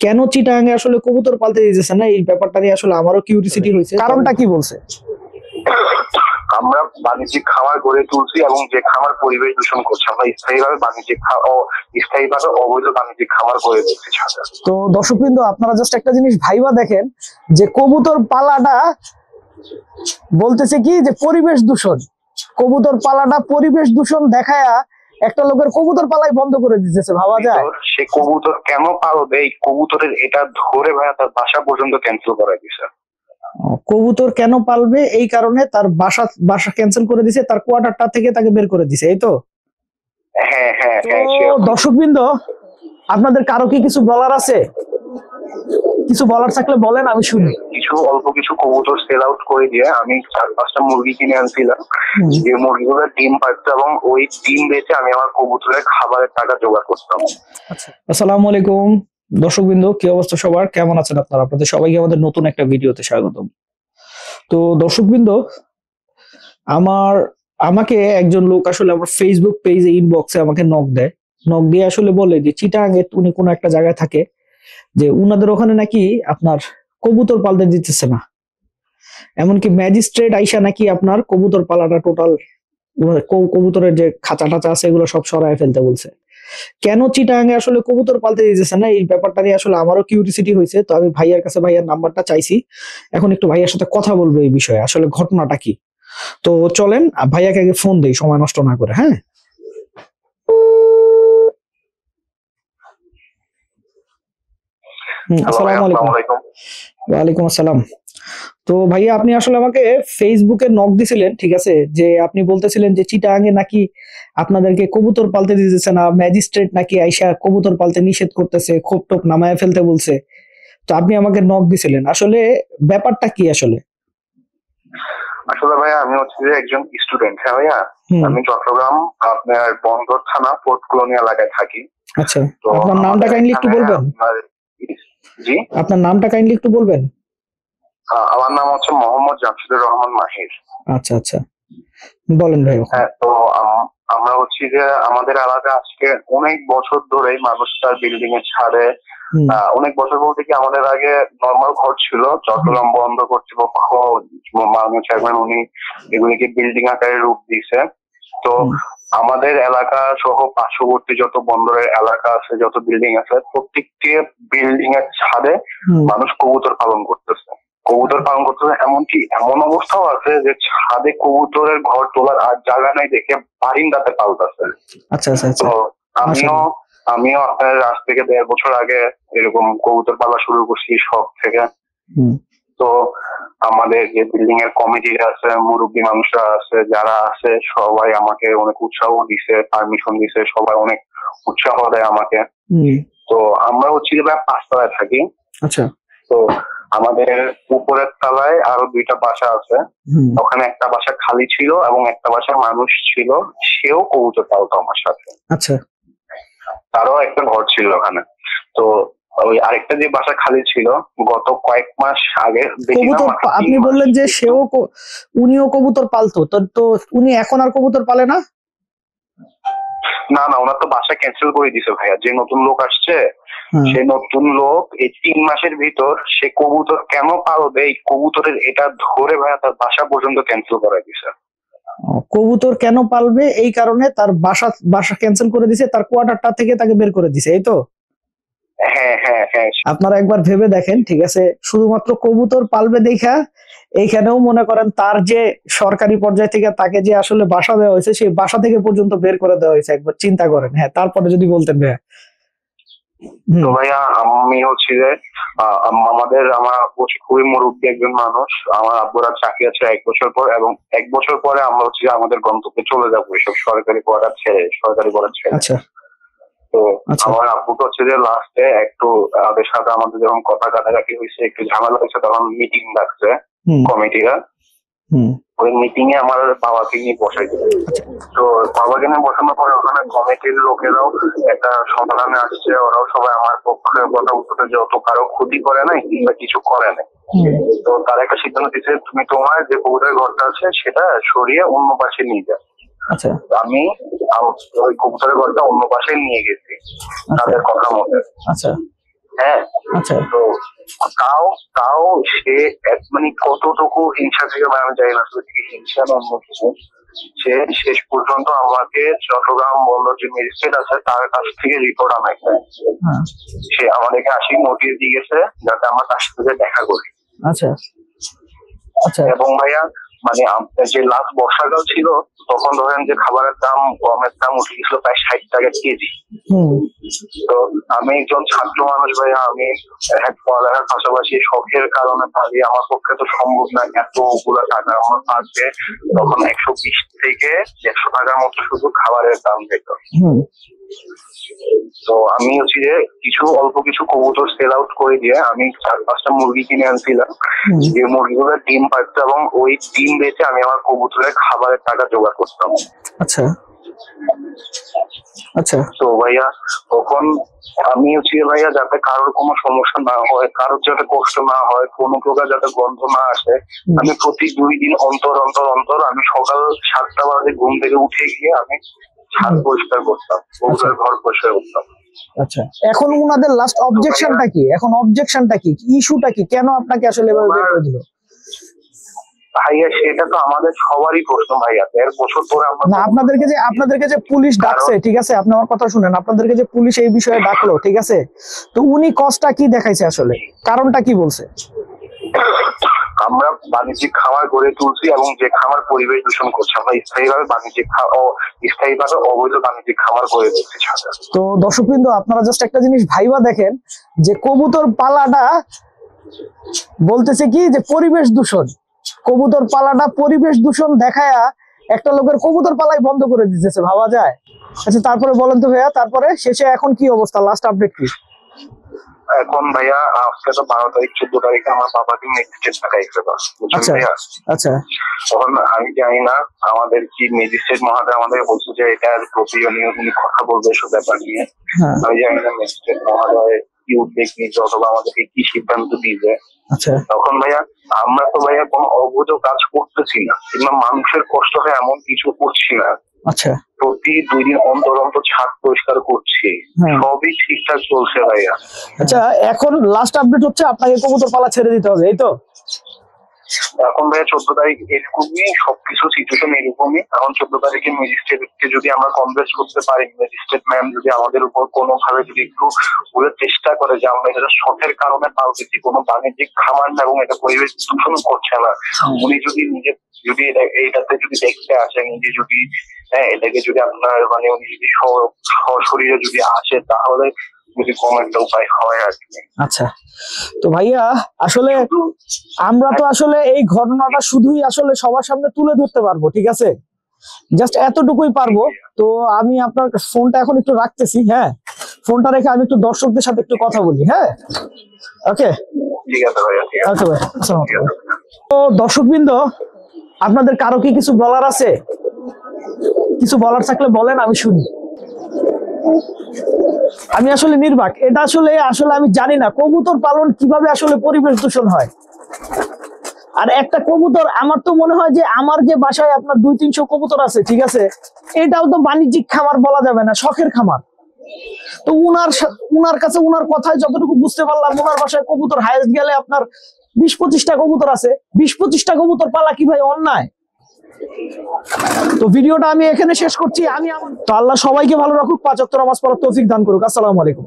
কেন চিটাগাঙে আসলে কবুতর পালতে দিতেছে না, এই ব্যাপারটা নিয়ে আসলে আমারও কিউরিসিটি হয়েছে। কারণটা কি বলছে? আমরা বাণিজ্যিক খামার গড়ে তুলছি এবং যে খামার পরিবেশ দূষণ করছে, আমরা স্থায়ীভাবে স্থায়ীভাবে অবৈধ বাণিজ্যিক খামার গড়ে তুলছি। তো দর্শকবৃন্দ, আপনারা জাস্ট একটা জিনিস ভাইবা দেখেন যে কবুতর পালাটা বলতেছে কি যে পরিবেশ দূষণ, কবুতর পালাটা পরিবেশ দূষণ দেখায়া একটা লোকের কবুতর পালাই বন্ধ করে দিতেছে। ভাবা যায় সে কবুতর কেন পালবে, এই কবুতরের এটা ধরে ভাইয়া তার বাসা পর্যন্ত ক্যান্সেল করে দিছে। কবুতর কেন পালবে এই কারণে তার বাসা ক্যান্সেল করে দিছে, তার কোয়ার্টারটা থেকে তাকে বের করে দিছে, এই তো? হ্যাঁ হ্যাঁ হ্যাঁ। দর্শকবৃন্দ, আপনাদের কারো কি কিছু বলার আছে? কিছু বলার থাকলে বলেন, আমি শুনি। অল্প কিছু কবুতর সেল আউট করে দিয়ে আমি 4-5টা মুরগি কিনে আনছিলাম, যে মুরগিগুলো ডিম পাড়তো এবং ওই ডিম বেচে আমি আমার কবুতরের খাবারের টাকা জোগাড় করতাম। আসসালামু আলাইকুম দর্শকবৃন্দ, কি অবস্থা সবার, কেমন আছেন আপনারা? আপনাদের সবাইকে আমাদের নতুন একটা ভিডিওতে স্বাগতম। তো দর্শকবৃন্দ, আমাকে একজন লোক আসলে আমার ফেসবুক পেজে ইনবক্সে আমাকে নক দিয়ে আসলে বলে যে চিটাগাঙে উনি কোন একটা জায়গায় থাকে, যে উনাদের ওখানে নাকি আপনার কবুতর পালতে দিতেছে না, এমনকি ম্যাজিস্ট্রেট আইসা নাকি আপনার কবুতর পালাটা টোটাল কবুতরের যে খাঁচা টাচা আছে এগুলো সব সরায় ফেলতে বলছে। কেন চিটাগাঙে আসলে কবুতর পালতে দিতেছে না, এই ব্যাপারটা নিয়ে আসলে আমারও কিউরিসিটি হয়েছে। তো আমি ভাইয়ার কাছে ভাইয়ার নাম্বারটা চাইছি, এখন একটু ভাইয়ার সাথে কথা বলবো এই বিষয়ে, আসলে ঘটনাটা কি। তো চলেন ভাইয়াকে আগে ফোন দেই সময় নষ্ট না করে। হ্যাঁ, আসসালামু আলাইকুম। ওয়ালাইকুম আসসালাম। তো ভাইয়া, আপনি আসলে আমাকে ফেসবুকে নক দিছিলেন, ঠিক আছে, যে আপনি বলতেছিলেন যে চিটাগাঙে নাকি আপনাদেরকে কবুতর পালতে দিতেছে না, ম্যাজিস্ট্রেট নাকি আইসা কবুতর পালতে নিষেধ করতেছে, খোপ টোপ নামায় ফেলতে বলছে। তো আপনি আমাকে নক দিছিলেন, আসলে ব্যাপারটা কি? আসলে ভাইয়া আমি হচ্ছে যে একজন স্টুডেন্ট। হ্যাঁ ভাইয়া, আমি চট্টগ্রাম আপনার বন্দর থানা পোর্ট কলোনি এলাকায় থাকি। আচ্ছা, তো আপনার নামটা কাইন্ডলি একটু বলবেন? জি, আপনার নামটা কাইন্ডলি একটু বলবেন? আমার নাম হচ্ছে মোহাম্মদ জামশেদুর রহমান মাহির। আচ্ছা আচ্ছা, বলেন ভাই। হ্যাঁ, তো আমরা হচ্ছে যে আমাদের এলাকা আজকে অনেক বছর ধরে মানুষ তার বিল্ডিং এর ছাদে, অনেক বছর বলতে কি আমাদের আগে নর্মাল ঘর ছিল, চট্টগ্রাম বন্দর কর্তৃপক্ষ মাননীয় চেয়ারম্যান উনি এগুলিকে বিল্ডিং আকারে রূপ দিয়েছে। তো আমাদের এলাকা সহ পার্শ্ববর্তী যত বন্দরের এলাকা আছে, যত বিল্ডিং আছে, প্রত্যেকটি বিল্ডিং এর ছাদে মানুষ কবুতর পালন করতেছে। এমনকি এমন অবস্থাও আছে যে ছাদে কবুতরের ঘর তোলার আর জায়গা নাই দেখে বারিন্দাতে পালতেছে। আচ্ছা আচ্ছা। তো আমিও আপনার আজ থেকে 1.5 বছর আগে এরকম কবুতর পালা শুরু করছি শখ থেকে। তো আমাদের যে বিল্ডিং এর কমিটি আছে, মুরব্বী মানুষরা আছে, যারা আছে সবাই আমাকে অনেক উৎসাহ দিছে, পারমিশন দিছে, সবাই অনেক উৎসাহ দেয় আমাকে। তো আমরা হচ্ছে যে 5 তলায় থাকি। আচ্ছা, তো আমাদের উপরের তলায় আরো 2টা বাসা আছে, ওখানে একটা বাসা খালি ছিল এবং একটা বাসা মানুষ ছিল, সেও কবুতর পালতো আমার সাথে। আচ্ছা, তারও একটা ঘর ছিল ওখানে। তো ওই আরেকটা যে বাসা খালি ছিল গত কয়েক মাস আগে, আপনি বললেন যে উনিও কবুতর পালতো, তো উনি এখন আর কবুতর পালে না? না, ওনার তো বাসা ক্যান্সেল করে দিছে ভাইয়া। যে নতুন লোক আসছে, সে নতুন লোক এই 3 মাসের ভিতর সে কবুতর কেন পালবে, এই কবুতরের এটা ধরে ভাইয়া তার বাসা পর্যন্ত ক্যান্সেল করে দিছে। কবুতর কেন পালবে এই কারণে তার বাসা ক্যান্সেল করে দিছে, তার কোয়ার্টারটা থেকে তাকে বের করে দিছে, এই তো? হ্যাঁ হ্যাঁ হ্যাঁ। আপনারা একবার ভেবে দেখেন, ঠিক আছে, শুধুমাত্র কবুতর পালবে দেখা এইখানেও মনে করেন তার যে সরকারি পর্যায় থেকে তাকে যে আসলে বাসা দেওয়া হয়েছে, সেই বাসা থেকে পর্যন্ত বের করে দেওয়া হয়েছে। একবার চিন্তা করেন। হ্যাঁ, তারপরে যদি বলতেন ভাইয়া। তো ভাইয়া আমি হচ্ছে যে আমার খুবই মুরব্বী একজন মানুষ, আমার আব্বুরা চাকরি আছে 1 বছর পর, এবং 1 বছর পরে আমরা হচ্ছে আমাদের গন্তব্যে চলে যাবো এসব সরকারি কোয়ার্টার ছেড়ে। আচ্ছা, তো আমার আব্বুকে হচ্ছে যে লাস্টে একটু আমাদের সাথে আমাদের যখন কথা কাটাকাটি হয়েছে, একটু ঝামেলা হয়েছে, তখন মিটিং ডাকছে কমিটিরা। ওই মিটিং এ আমার বাবাকে নিয়ে বসাই দিল। তো বাবাকে নিয়ে বসানোর পরে ওখানে কমিটির লোকেরাও একটা সমাধানে আসছে, ওরাও সবাই আমার পক্ষে কথা বলতে যে অত কারো ক্ষতি করে নাই কিংবা কিছু করে নাই। তো তারা একটা সিদ্ধান্ত দিচ্ছে, তুমি তোমার যে কবুতরের ঘরটা আছে সেটা সরিয়ে অন্য পাশে নিয়ে যাও। আচ্ছা, আমি ওই কবুতরের ঘরটা অন্য পাশে নিয়ে গেছি তাদের কথা মতে। আচ্ছা, হ্যাঁ, আচ্ছা তো তাও তাও সে মানে কতটুকু হিংসা থেকে ভাই আমি জানি না, শুধু কি হিংসা না অন্য কিছু, সে শেষ পর্যন্ত আমাকে চট্টগ্রাম বন্দর যে ম্যাজিস্ট্রেট আছে তার কাছ থেকে রিপোর্ট আনাইছে। হ্যাঁ সে আমাদেরকে নোটিশ দিয়ে গেছে যাতে আমরা তার সাথে দেখা করি। আচ্ছা আচ্ছা এবং ভাইয়া মানে যে লাস্ট বর্ষাকাল ছিল তখন ধরেন যে খাবারের দাম, গমের দাম উঠে গেছিল প্রায় 60 টাকা কেজি। তো আমি একজন ছাত্র মানুষ ভাইয়া, আমি পড়ালেখার পাশাপাশি শখের কারণে পারি, আমার পক্ষে তো সম্ভব না এতগুলো টাকা আমার পাচ্ছে। তখন 120 থেকে 100 টাকার মতো শুধু খাবারের দাম পেত। তো আমি হচ্ছে যে অল্প কিছু কবুতর সেল আউট করে দিয়ে আমি 4-5টা মুরগি কিনে আনছিলাম, যে মুরগিগুলো ডিম পাড়তো এবং ওই ডিম বেচে আমি আমার কবুতরের খাবারের টাকা জোগাড় করতাম। আচ্ছা আচ্ছা। তো ভাইয়া তখন আমি হচ্ছে ভাইয়া যাতে কারোর কোনো সমস্যা না হয়, কারোর যাতে কষ্ট না হয়, কোনো প্রকার যাতে গন্ধ না আসে, আমি প্রতি 2 দিন অন্তর অন্তর অন্তর আমি সকাল 7টা বাজে ঘুম থেকে উঠে গিয়ে আমি ছাদ পরিষ্কার করতাম, কবুতরের ঘর পরিষ্কার করতাম। আচ্ছা, এখন উনাদের লাস্ট অবজেকশনটা কি? এখন অবজেকশনটা কি, ইস্যুটা কি, কেন আপনাকে আসলে এভাবে বের করে দিল? ভাইয়া সেটা তো আমাদের সবারই প্রশ্ন ভাইয়া, 1.5 বছর পরে আমরা না, আপনাদেরকে যে পুলিশ ডাকছে, ঠিক আছে, আপনি আমার কথা শুনেন, আপনাদেরকে যে পুলিশ এই বিষয়ে ডাকলো, ঠিক আছে, তো উনি কজটা কি দেখাইছে, আসলে কারণটা কি বলছে? আমরা বাণিজ্যিক খামার গড়ে তুলছি এবং যে খামার পরিবেশ দূষণ করছে, আমরা স্থায়ীভাবে অবৈধ বাণিজ্যিক খামার গড়ে তুলছি। তো দর্শকবৃন্দ, আপনারা জাস্ট একটা জিনিস ভাইবা দেখেন, যে কবুতর পালাটা বলতেছে কি যে পরিবেশ দূষণ, কবুতর পালাটা পরিবেশ দূষণ দেখায়া একটা লোকের কবুতর পালাই বন্ধ করে দিতেছে, ভাবা যায়? আচ্ছা, তারপরে বলেন তো ভাইয়া, তারপরে শেষে এখন কি অবস্থা, লাস্ট আপডেট কি? এখন ভাইয়া আজকে তো 12 তারিখ, 14 তারিখে আমার বাবাকে ম্যাজিস্ট্রেট দেখাইছে, বুঝছেন ভাইয়া? আচ্ছা, তখন আমি জানি না আমাদের কি ম্যাজিস্ট্রেট মহোদয় আমাদের বলছে যে এটার প্রয়োজনীয় উনি কথা বলবে এসব ব্যাপার নিয়ে। আমি জানি না ম্যাজিস্ট্রেট মহোদয় কি উদ্যোগ নিচ্ছে অথবা আমাদেরকে কি সিদ্ধান্ত দিবে। তখন ভাইয়া আমরা তো ভাইয়া কোনো অবৈধ কাজ করতেছি না কিংবা মানুষের কষ্ট হয় এমন কিছু করছি না। আচ্ছা, প্রতি 2 দিন অন্তর অন্তর ছাদ পরিষ্কার করছি, সবই ঠিকঠাক চলছে ভাইয়া। আচ্ছা, এখন লাস্ট আপডেট হচ্ছে আপনাকে কবুতর পালা ছেড়ে দিতে হবে, এই তো? এখন ভাইয়া 14 তারিখ এরকমই, সবকিছু সিচুয়েশন এরকমই। এখন 14 তারিখে ম্যাজিস্ট্রেটকে যদি আমরা কনভিন্স করতে পারি, ম্যাজিস্ট্রেট ম্যাম যদি আমাদের উপর কোনোভাবে যদি একটু বলে চেষ্টা করে যে আমরা এটা শখের কারণে পালতেছি, কোনো বাণিজ্যিক খামার না এবং এটা পরিবেশ দূষণ করছে না, উনি যদি যদি এইটাতে যদি দেখতে আসেন, নিজে যদি এটাকে যদি আপনার মানে উনি যদি সশরীরে যদি আসে, তাহলে যদি কোনো একটা উপায় হয় আর কি। আচ্ছা, তো ভাইয়া আসলে আমরা তো আসলে এই ঘটনাটা শুধুই আসলে সবার সামনে তুলে ধরতে পারবো, ঠিক আছে, জাস্ট এতটুকুই পারবো। তো আমি আপনার ফোনটা এখন একটু রাখতেছি, হ্যাঁ, ফোনটা রেখে আমি একটু দর্শকদের সাথে একটু কথা বলি, হ্যাঁ? ওকে, ঠিক আছে ভাইয়া, ঠিক আছে। ওকে ভাই, আসসালামু আলাইকুম। তো দর্শকবৃন্দ, আপনাদের কারো কি কিছু বলার আছে? কিছু বলার থাকলে বলেন, আমি শুনি। আমি আসলে নির্বাক, এটা আসলে আমি জানি না কবুতর পালন কিভাবে আসলে পরিবেশ দূষণ হয়। আর একটা কবুতর, আমার তো মনে হয় যে আমার যে বাসায় আপনার 200-300 কবুতর আছে, ঠিক আছে, এটাও তো বাণিজ্যিক খামার বলা যাবে না, শখের খামার। তো উনার কাছে উনার কথায় যতটুকু বুঝতে পারলাম, উনার বাসায় কবুতর হাইয়েস্ট গেলে আপনার 20-25টা কবুতর আছে। 20-25টা কবুতর পালা কি ভাই অন্যায়? তো ভিডিওটা আমি এখানে শেষ করছি। তো আল্লাহ সবাইকে ভালো রাখুক, 5 ওয়াক্ত নামাজ পড়ার তৌফিক দান করুক। আসসালামু আলাইকুম।